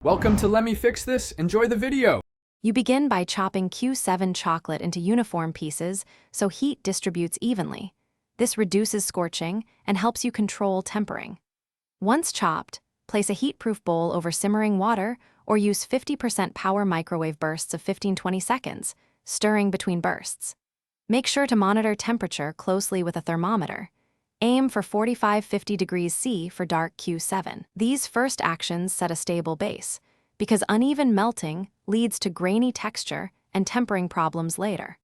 Welcome to Let Me Fix This. Enjoy the video. You begin by chopping Q7 chocolate into uniform pieces so heat distributes evenly. This reduces scorching and helps you control tempering. Once chopped, place a heat-proof bowl over simmering water or use 50% power microwave bursts of 15-20 seconds, stirring between bursts. Make sure to monitor temperature closely with a thermometer. Aim for 45-50 degrees C for dark Q7. These first actions set a stable base, because uneven melting leads to grainy texture and tempering problems later.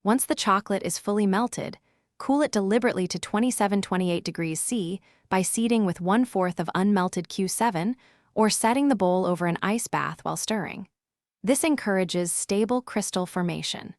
Once the chocolate is fully melted, cool it deliberately to 27-28 degrees C by seeding with 1/4 of unmelted Q7 or setting the bowl over an ice bath while stirring. This encourages stable crystal formation.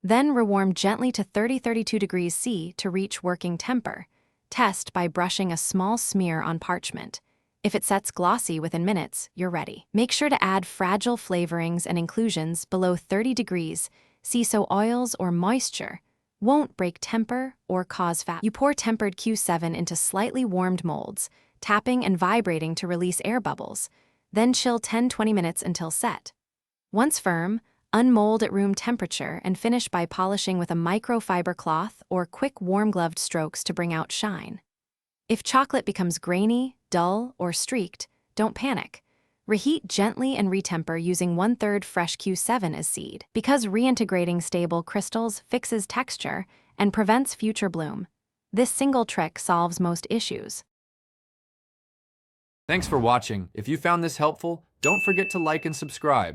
Then rewarm gently to 30-32 degrees C to reach working temper. Test by brushing a small smear on parchment. If it sets glossy within minutes, you're ready. Make sure to add fragile flavorings and inclusions below 30 degrees C so oils or moisture won't break temper or cause fat. You pour tempered Q7 into slightly warmed molds, tapping and vibrating to release air bubbles, then chill 10-20 minutes until set. Once firm, unmold at room temperature and finish by polishing with a microfiber cloth or quick warm-gloved strokes to bring out shine. If chocolate becomes grainy, dull, or streaked, don't panic. Reheat gently and retemper using 1/3 fresh Q7 as seed, because reintegrating stable crystals fixes texture and prevents future bloom. This single trick solves most issues. Thanks for watching. If you found this helpful, don't forget to like and subscribe.